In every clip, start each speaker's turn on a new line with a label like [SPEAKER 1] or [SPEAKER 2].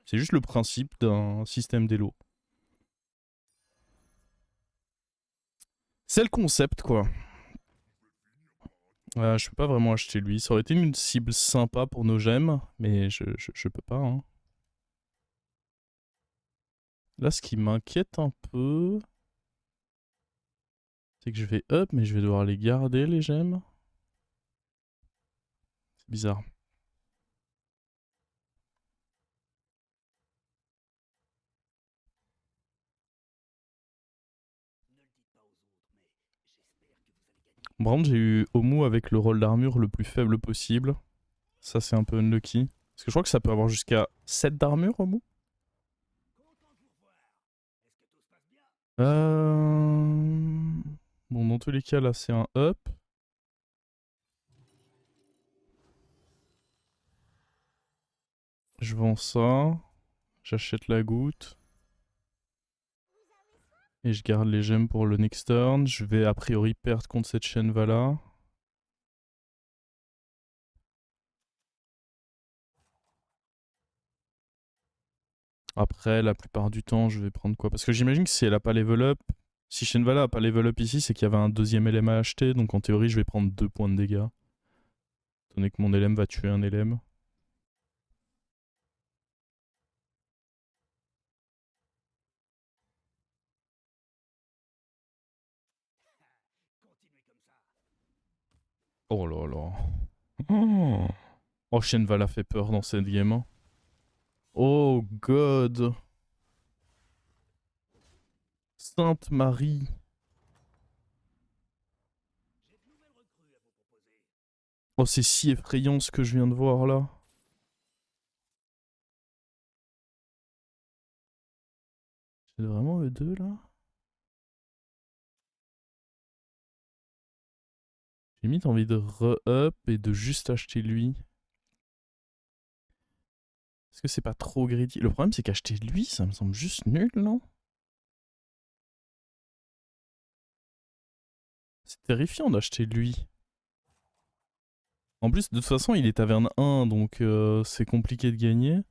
[SPEAKER 1] C'est juste le principe d'un système d'élo. C'est le concept, quoi. Je peux pas vraiment acheter lui. Ça aurait été une cible sympa pour nos gemmes, mais je peux pas. Hein. Là, ce qui m'inquiète un peu, c'est que je vais up, mais je vais devoir les garder, les gemmes. C'est bizarre. Par contre, j'ai eu Omu avec le rôle d'armure le plus faible possible. Ça, c'est un peu unlucky. Parce que je crois que ça peut avoir jusqu'à 7 d'armure, Omu. Bon, dans tous les cas, là, c'est un up. Je vends ça. J'achète la goutte. Et je garde les gemmes pour le next turn. Je vais a priori perdre contre cette Shenvala. Après, la plupart du temps, je vais prendre quoi? Parce que j'imagine que si elle a pas level up, si Shenvala a pas level up ici, c'est qu'il y avait un deuxième LM à acheter. Donc en théorie, je vais prendre 2 points de dégâts. Étant donné que mon LM va tuer un LM. Oh là là. Oh, Shenvala fait peur dans cette game. Hein. Oh god. Sainte Marie. Oh, c'est si effrayant ce que je viens de voir là. C'est vraiment eux deux là? J'ai limite envie de re-up et de juste acheter lui. Est-ce que c'est pas trop greedy? Le problème c'est qu'acheter lui, ça me semble juste nul, non? C'est terrifiant d'acheter lui. En plus, de toute façon, il est taverne 1, donc c'est compliqué de gagner.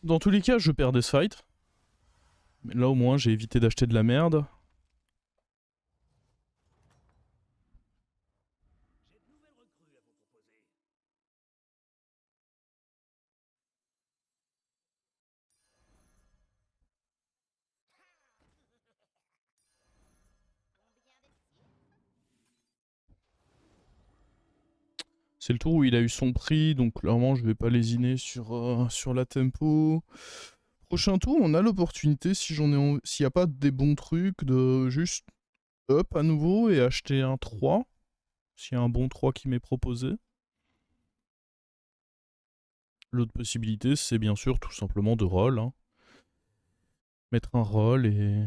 [SPEAKER 1] Dans tous les cas, je perds des fights. Mais là, au moins, j'ai évité d'acheter de la merde. C'est le tour où il a eu son prix, donc clairement, je vais pas lésiner sur la tempo. Prochain tour, on a l'opportunité, si s'il n'y a pas des bons trucs, de juste up à nouveau et acheter un 3. S'il y a un bon 3 qui m'est proposé. L'autre possibilité, c'est bien sûr tout simplement de roll. Hein. Mettre un roll et...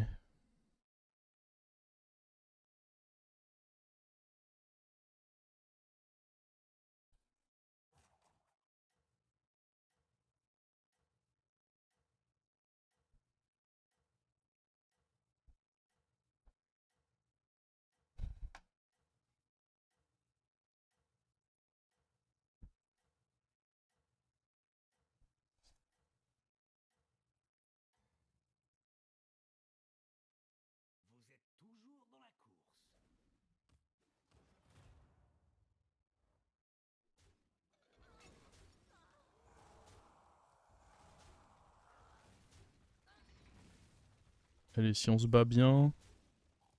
[SPEAKER 1] Allez, si on se bat bien...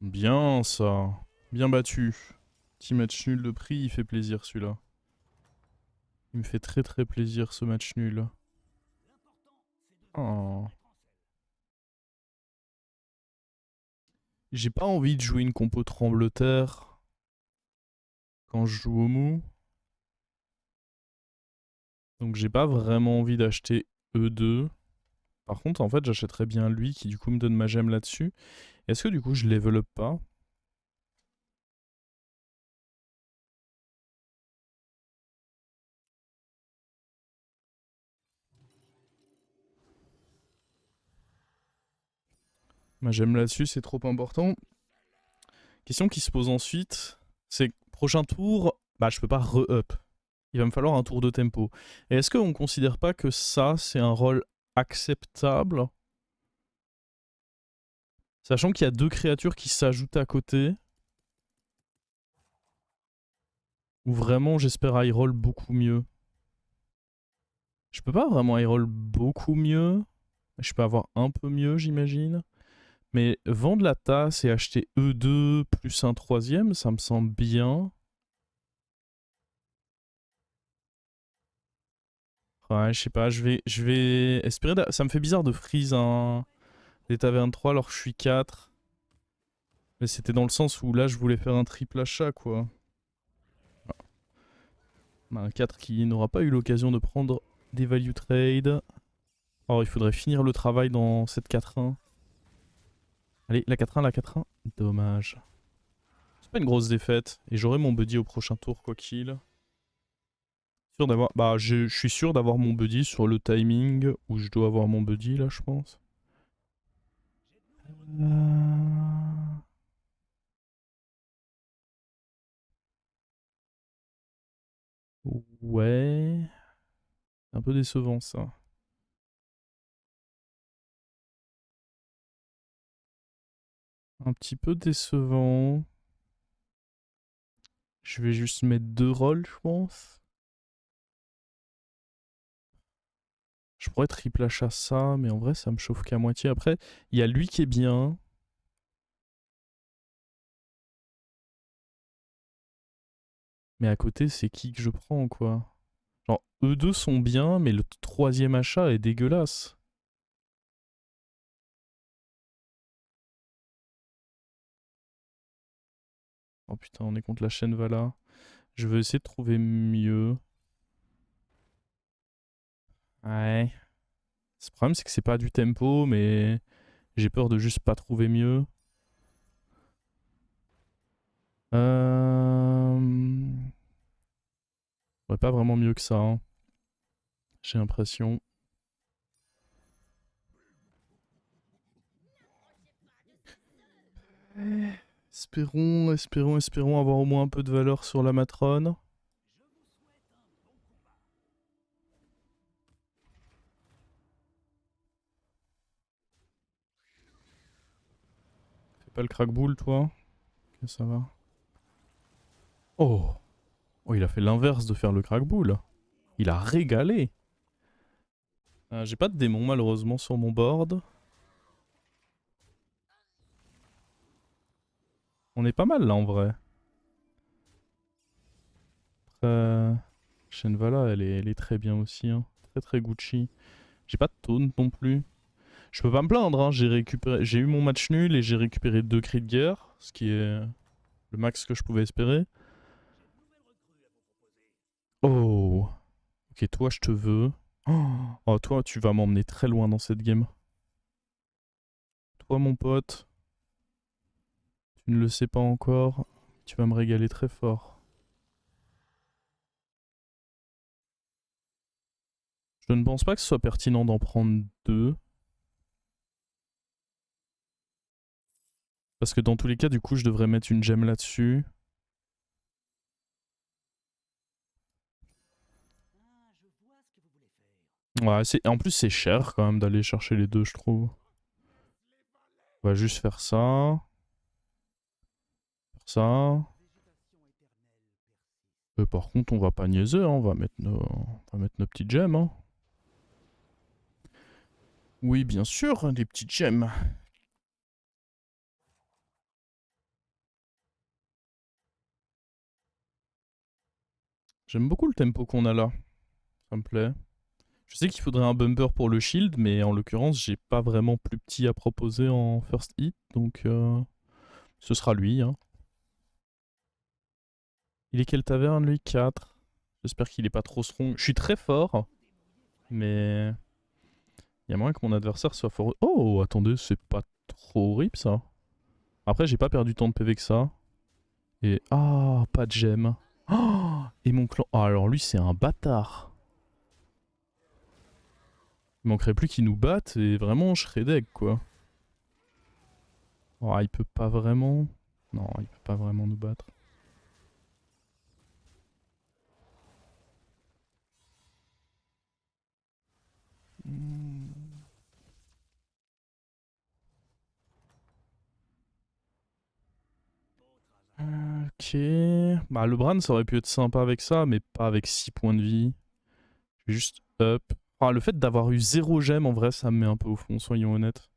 [SPEAKER 1] Bien ça. Bien battu. Petit match nul de prix, il fait plaisir celui-là. Il me fait très très plaisir ce match nul. Oh. J'ai pas envie de jouer une compo trembleterre quand je joue au mou. Donc j'ai pas vraiment envie d'acheter E2. Par contre, en fait, j'achèterais bien lui qui du coup me donne ma gemme là-dessus. Est-ce que du coup je level up pas? Ma gemme là-dessus, c'est trop important. Question qui se pose ensuite, c'est prochain tour, bah je peux pas re-up. Il va me falloir un tour de tempo. Et est-ce qu'on considère pas que ça, c'est un rôle acceptable? Sachant qu'il y a deux créatures qui s'ajoutent à côté. Ou vraiment, j'espère high roll beaucoup mieux. Je peux pas vraiment high roll beaucoup mieux. Je peux avoir un peu mieux, j'imagine. Mais vendre la tasse et acheter E2 plus un troisième, ça me semble bien. Ouais, je sais pas, je vais espérer. Ça me fait bizarre de freeze des tavernes 3 alors que je suis 4. Mais c'était dans le sens où là, je voulais faire un triple achat, quoi. On a un 4 qui n'aura pas eu l'occasion de prendre des value trade. Alors, il faudrait finir le travail dans cette 4-1. Allez, la 4-1, la 4-1. Dommage. C'est pas une grosse défaite. Et j'aurai mon buddy au prochain tour, quoi qu'il. Sûr d'avoir. Bah, je suis sûr d'avoir mon buddy sur le timing où je dois avoir mon buddy, là, je pense. Ouais. Un peu décevant, ça. Un petit peu décevant. Je vais juste mettre 2 rolls, je pense. Je pourrais triple achat ça, mais en vrai, ça me chauffe qu'à moitié. Après, il y a lui qui est bien. Mais à côté, c'est qui que je prends, quoi. Genre, eux deux sont bien, mais le troisième achat est dégueulasse. Oh putain, on est contre la chaîne Vala. Je veux essayer de trouver mieux. Ouais. Ce problème, c'est que c'est pas du tempo, mais j'ai peur de juste pas trouver mieux. Ouais, pas vraiment mieux que ça, hein. J'ai l'impression. Espérons avoir au moins un peu de valeur sur la matrone. Fais pas le crack-boule, toi. Ok, ça va. Oh! Oh, il a fait l'inverse de faire le crack-boule. Il a régalé. J'ai pas de démon, malheureusement, sur mon board. On est pas mal, là, en vrai. Après, Shenvala, elle est très bien aussi. Hein. Très, très Gucci. J'ai pas de taunt non plus. Je peux pas me plaindre, hein. J'ai eu mon match nul et j'ai récupéré 2 cris de guerre, ce qui est le max que je pouvais espérer. Oh, ok, toi je te veux. Oh, toi tu vas m'emmener très loin dans cette game. Toi mon pote, tu ne le sais pas encore, tu vas me régaler très fort. Je ne pense pas que ce soit pertinent d'en prendre 2. Parce que dans tous les cas, du coup, je devrais mettre une gemme là-dessus. Ouais, en plus c'est cher quand même d'aller chercher les deux, je trouve. On va juste faire ça. Faire ça. Par contre, on va pas niaiser, hein. On va mettre nos petites gemmes. Hein. Oui, bien sûr, des petites gemmes. J'aime beaucoup le tempo qu'on a là. Ça me plaît. Je sais qu'il faudrait un bumper pour le shield, mais en l'occurrence, j'ai pas vraiment plus petit à proposer en first hit, donc ce sera lui. Hein. Il est quelle taverne, lui? 4. J'espère qu'il est pas trop strong. Je suis très fort, mais il y a moyen que mon adversaire soit fort. Oh, attendez, c'est pas trop horrible ça. Après, j'ai pas perdu tant de PV que ça. Et ah, pas de gemme. Oh, et mon clan. Ah, alors lui, c'est un bâtard. Il manquerait plus qu'il nous batte et vraiment, je serais deg quoi. Oh, il peut pas vraiment. Non, il peut pas vraiment nous battre. Hmm. Ok. Bah, le Bran, ça aurait pu être sympa avec ça, mais pas avec 6 points de vie. Je vais juste up. Ah, le fait d'avoir eu 0 gemme, en vrai, ça me met un peu au fond, soyons honnêtes.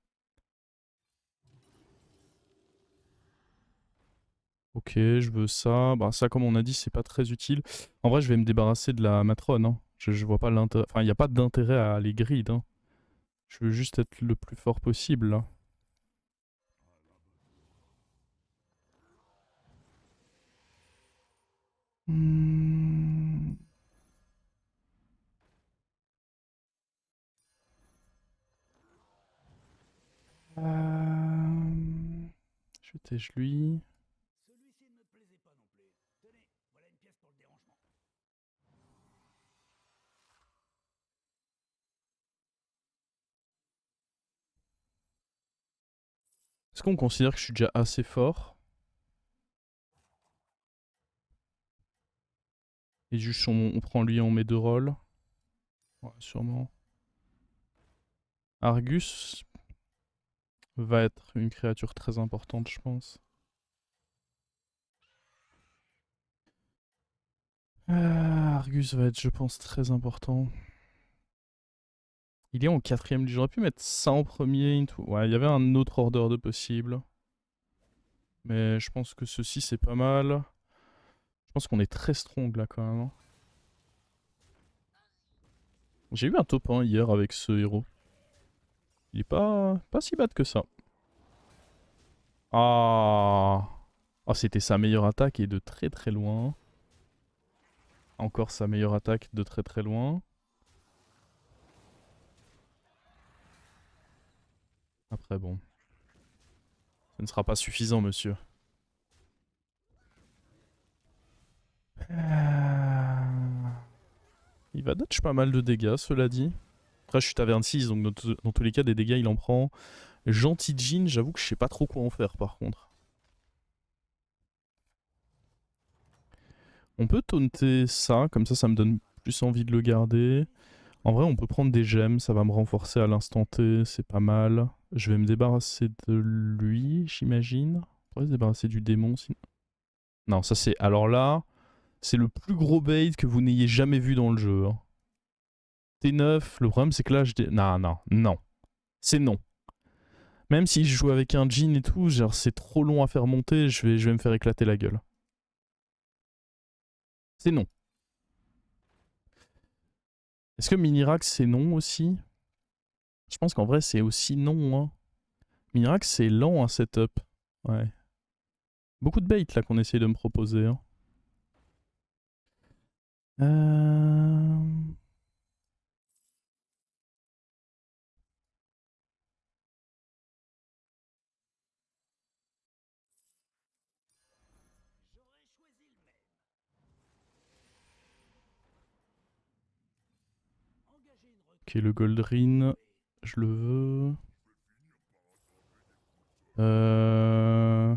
[SPEAKER 1] Ok, je veux ça. Bah, ça, comme on a dit, c'est pas très utile. En vrai, je vais me débarrasser de la matrone. Hein. Je vois pas l'intérêt. Enfin, il n'y a pas d'intérêt à aller grid. Hein. Je veux juste être le plus fort possible, là. Hmm. Je tèche lui. Est-ce qu'on considère que je suis déjà assez fort? Et juste on prend lui, on met 2 rôles. Ouais, sûrement. Argus va être une créature très importante, je pense. Argus va être, je pense, très important. Il est en 4ème. J'aurais pu mettre ça en premier. Ouais, il y avait un autre order de possible. Mais je pense que ceci, c'est pas mal. Je pense qu'on est très strong là quand même. Hein. J'ai eu un top 1 hier avec ce héros. Il est pas si bad que ça. Ah, ah c'était sa meilleure attaque et de très très loin. Encore sa meilleure attaque de très très loin. Après bon, ce ne sera pas suffisant monsieur. Il va dodge pas mal de dégâts cela dit. Après je suis taverne 6 donc dans tous les cas des dégâts il en prend. Gentil Jean, j'avoue que je sais pas trop quoi en faire par contre. On peut taunter ça, comme ça me donne plus envie de le garder. En vrai, on peut prendre des gemmes, ça va me renforcer à l'instant T, c'est pas mal. Je vais me débarrasser de lui, j'imagine. On pourrait se débarrasser du démon sinon. Non, ça c'est. Alors là, c'est le plus gros bait que vous n'ayez jamais vu dans le jeu. Hein. T9, le problème c'est que là, Non, non, non. C'est non. Même si je joue avec un Jin et tout, genre c'est trop long à faire monter, je vais me faire éclater la gueule. C'est non. Est-ce que Minirax c'est non aussi? Je pense qu'en vrai c'est aussi non. Hein. Minirax c'est lent à setup. Ouais. Beaucoup de bait là qu'on essaye de me proposer. Hein. Euh... Ok, le Goldrin, je le veux. Euh...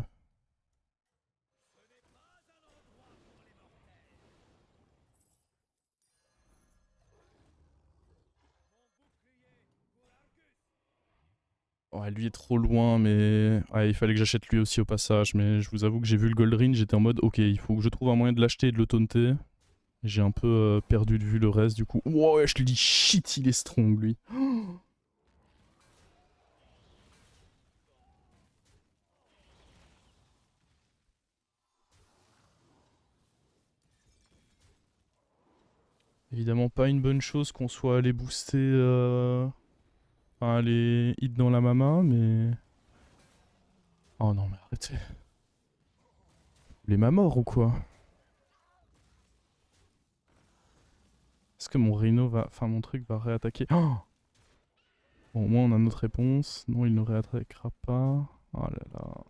[SPEAKER 1] Ouais, lui est trop loin, mais ouais, il fallait que j'achète lui aussi au passage. Mais je vous avoue que j'ai vu le Goldrin, j'étais en mode ok, il faut que je trouve un moyen de l'acheter et de le taunter. J'ai un peu perdu de vue le reste du coup. Ouais, je te dis shit, il est strong lui. Évidemment pas une bonne chose qu'on soit allé booster, enfin aller hit dans la mama, mais... Oh non mais arrêtez. Les mamors ou quoi? Est-ce que mon Rhino va... Enfin, mon truc va réattaquer? Oh, bon, au moins on a notre réponse. Non, il ne réattaquera pas. Oh là là.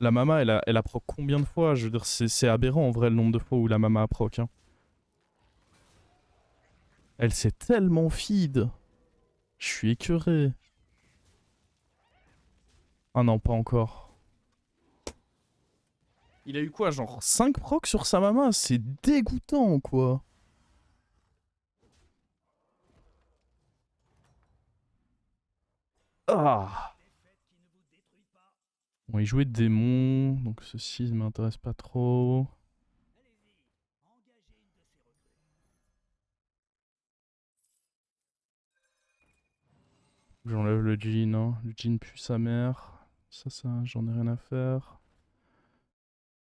[SPEAKER 1] La Mama, elle a proc combien de fois? Je veux dire, c'est aberrant en vrai le nombre de fois où la Mama a proc. Hein. Elle s'est tellement feed. Je suis écœuré. Ah non, pas encore. Il a eu quoi, genre 5 procs sur sa Mama? C'est dégoûtant, quoi. Ah. Bon, il jouait démon, donc ceci ne m'intéresse pas trop. J'enlève le jean, hein. Le jean pue sa mère. Ça, j'en ai rien à faire.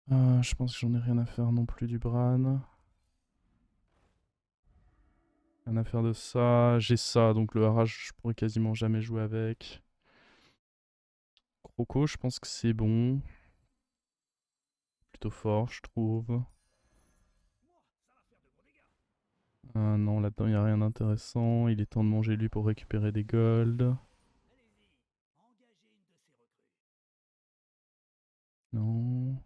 [SPEAKER 1] Je pense que j'en ai rien à faire non plus du Bran. Rien à faire de ça. J'ai ça, donc le Haraj, je pourrais quasiment jamais jouer avec. Croco, je pense que c'est bon. Plutôt fort, je trouve. Non, là-dedans, il n'y a rien d'intéressant. Il est temps de manger lui pour récupérer des golds. Non.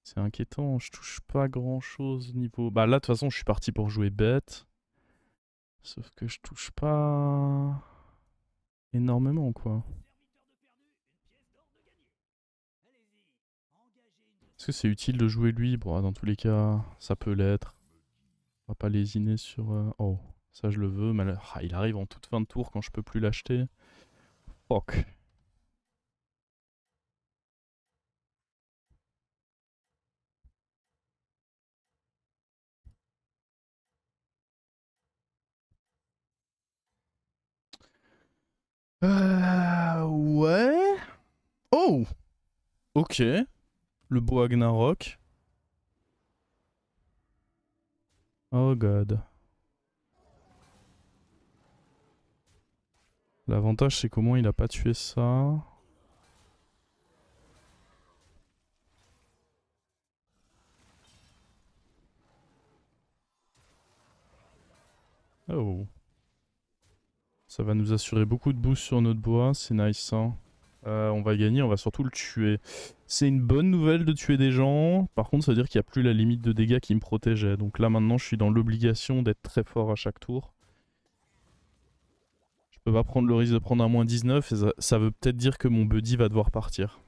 [SPEAKER 1] C'est inquiétant, je touche pas grand-chose niveau... Bah là, de toute façon, je suis parti pour jouer bête. Sauf que je touche pas... énormément, quoi. Est-ce que c'est utile de jouer lui? Bon, dans tous les cas, ça peut l'être. On va pas lésiner sur... Oh, ça je le veux, mais là... il arrive en toute fin de tour quand je peux plus l'acheter. Fuck. Ouais. Oh. Ok. Le beau Agnarok. Oh god. L'avantage c'est comment il a pas tué ça. Oh. Ça va nous assurer beaucoup de boost sur notre bois, c'est nice hein. On va gagner, on va surtout le tuer. C'est une bonne nouvelle de tuer des gens. Par contre ça veut dire qu'il n'y a plus la limite de dégâts qui me protégeait. Donc là maintenant je suis dans l'obligation d'être très fort à chaque tour. Je peux pas prendre le risque de prendre un moins 19 et ça veut peut-être dire que mon buddy va devoir partir.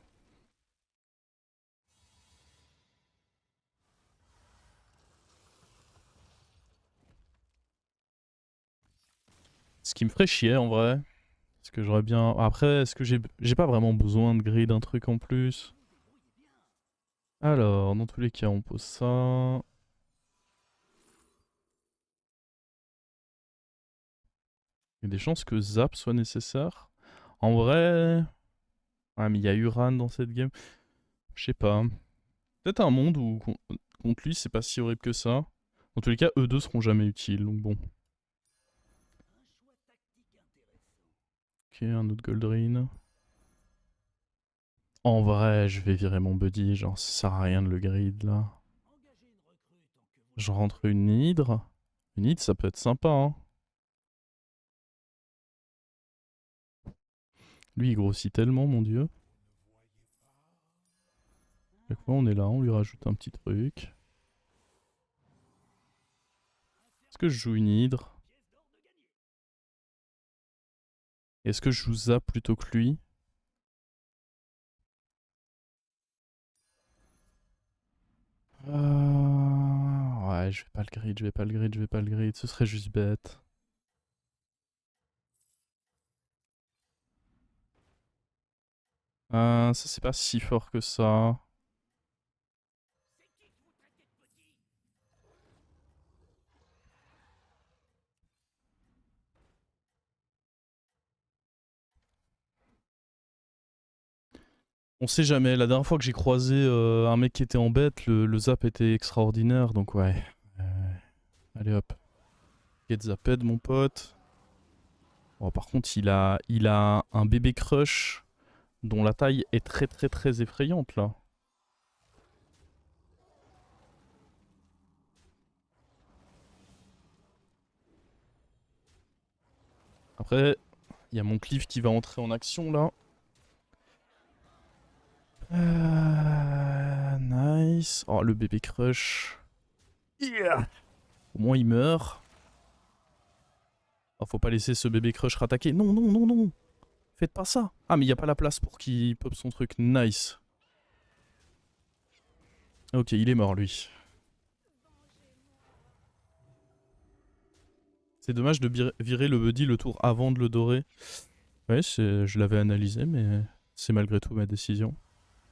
[SPEAKER 1] Ce qui me ferait chier en vrai. Parce que j'aurais bien... Après, est-ce que j'ai pas vraiment besoin de grid un truc en plus? Alors, dans tous les cas, on pose ça. Il y a des chances que Zap soit nécessaire. En vrai... Ah, mais il y a Uran dans cette game. Je sais pas. Peut-être un monde où contre lui, c'est pas si horrible que ça. Dans tous les cas, eux deux seront jamais utiles, donc bon. Ok, un autre Goldrin. En vrai, je vais virer mon buddy, genre ça sert à rien de le grid là. Je rentre une hydre. Une hydre, ça peut être sympa, hein. Lui, il grossit tellement, mon dieu. Chaque fois, on est là, on lui rajoute un petit truc. Est-ce que je joue une hydre? Est-ce que je joue Zap plutôt que lui? Ouais, je vais pas le grid, je vais pas le grid, je vais pas le grid. Ce serait juste bête. Ça, c'est pas si fort que ça. On sait jamais. La dernière fois que j'ai croisé un mec qui était en bête, le zap était extraordinaire. Donc ouais. Allez hop. Get zapped, mon pote. Oh, par contre, il a un bébé crush dont la taille est très très très effrayante là. Après, il y a mon cleave qui va entrer en action là. Nice. Oh, le bébé crush. Yeah. Au moins il meurt. Oh, faut pas laisser ce bébé crush rattaquer. Non, non, non, non. Faites pas ça. Ah, mais il y a pas la place pour qu'il pop son truc. Nice. Ok, il est mort lui. C'est dommage de virer le buddy le tour avant de le dorer. Ouais, je l'avais analysé, mais c'est malgré tout ma décision.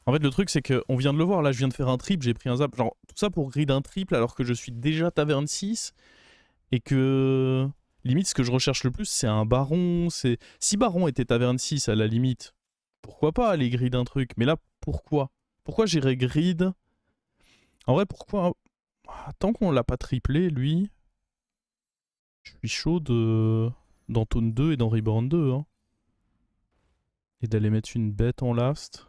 [SPEAKER 1] En fait, le truc, c'est qu'on vient de le voir. Là, je viens de faire un triple, j'ai pris un zap. Genre, tout ça pour grid un triple alors que je suis déjà taverne 6. Et que... Limite, ce que je recherche le plus, c'est un baron. Si baron était taverne 6, à la limite, pourquoi pas aller grid un truc? Mais là, pourquoi? Pourquoi j'irais grid? En vrai, pourquoi? Tant qu'on l'a pas triplé, lui, je suis chaud d'en Tone 2 et d'en Reborn 2. Hein. Et d'aller mettre une bête en last.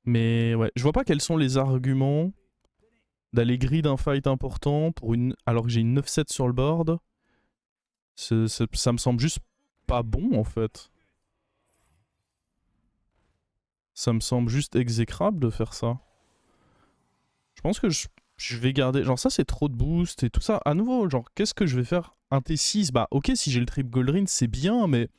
[SPEAKER 1] Mais ouais, je vois pas quels sont les arguments d'aller grid un fight important pour alors que j'ai une 9-7 sur le board. Ça me semble juste pas bon en fait. Ça me semble juste exécrable de faire ça. Je pense que je vais garder... Genre ça c'est trop de boost et tout ça. À nouveau, genre qu'est-ce que je vais faire? Un T6, bah ok si j'ai le trip Goldrin c'est bien, mais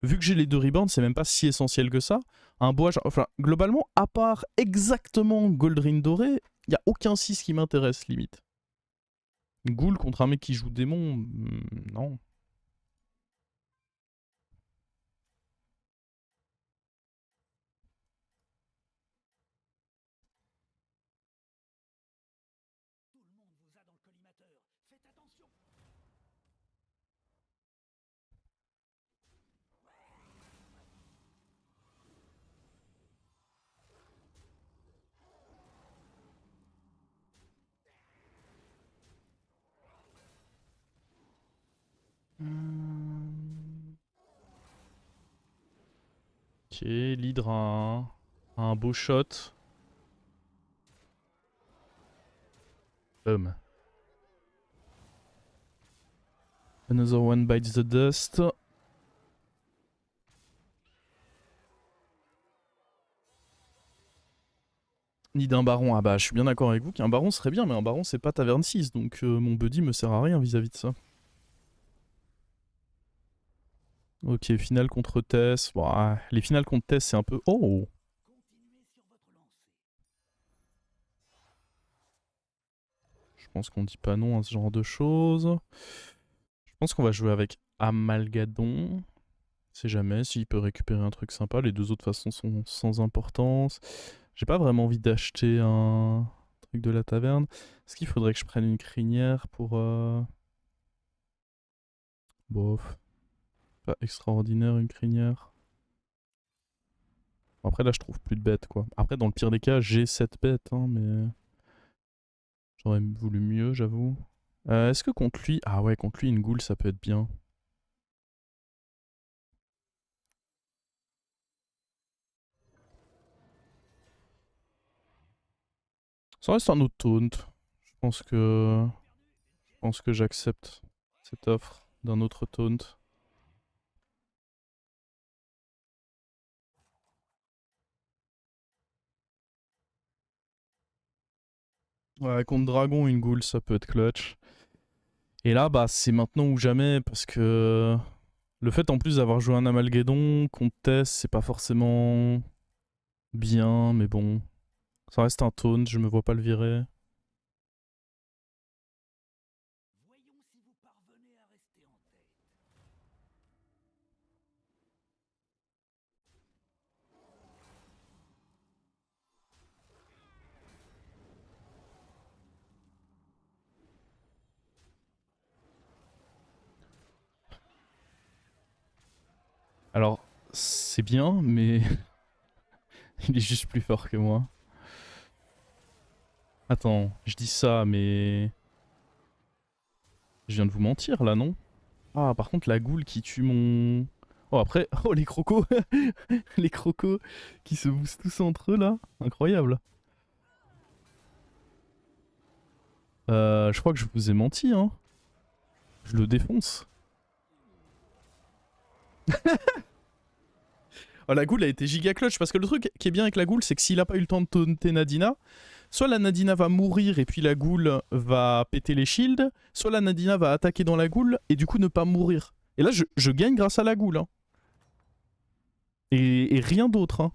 [SPEAKER 1] vu que j'ai les deux reborns c'est même pas si essentiel que ça. Un bois, enfin globalement, à part exactement Goldrin doré, y a aucun 6 qui m'intéresse limite. Ghoul contre un mec qui joue démon, non. Ok, l'hydre a un beau shot. Another one bites the dust. Ni d'un baron. Ah bah je suis bien d'accord avec vous qu'un baron serait bien, mais un baron c'est pas taverne 6, donc mon buddy me sert à rien vis-à-vis de ça. Ok, finale contre Tess. Bon, les finales contre Tess c'est un peu... Oh! Je pense qu'on dit pas non à ce genre de choses. Je pense qu'on va jouer avec Amalgadon. C'est jamais, s'il peut récupérer un truc sympa. Les deux autres façons sont sans importance. J'ai pas vraiment envie d'acheter un truc de la taverne. Est-ce qu'il faudrait que je prenne une crinière pour... Bof. Pas extraordinaire une crinière. Après là je trouve plus de bêtes quoi. Après dans le pire des cas j'ai 7 bêtes hein, mais... J'aurais voulu mieux j'avoue. Est-ce que contre lui... Ah ouais contre lui une ghoul ça peut être bien. Ça reste un autre taunt. Je pense que... j'accepte cette offre d'un autre taunt. Ouais, contre dragon, une ghoul, ça peut être clutch. Et là, bah, c'est maintenant ou jamais, parce que le fait en plus d'avoir joué un Amalgadon contre Tess, c'est pas forcément bien, mais bon. Ça reste un taunt, je me vois pas le virer. Alors, c'est bien, mais il est juste plus fort que moi. Attends, je dis ça, mais... Je viens de vous mentir, là, non? Ah, par contre, la ghoul qui tue mon... Oh, après... Oh, les crocos. Les crocos qui se boostent tous entre eux, là. Incroyable. Je crois que je vous ai menti, hein. Je le défonce. Oh, la Ghoul a été giga clutch parce que le truc qui est bien avec la Ghoul, c'est que s'il a pas eu le temps de taunter Nadina, soit la Nadina va mourir et puis la Ghoul va péter les shields, soit la Nadina va attaquer dans la Ghoul et du coup ne pas mourir. Et là, je gagne grâce à la Ghoul. Hein. Et rien d'autre. Hein.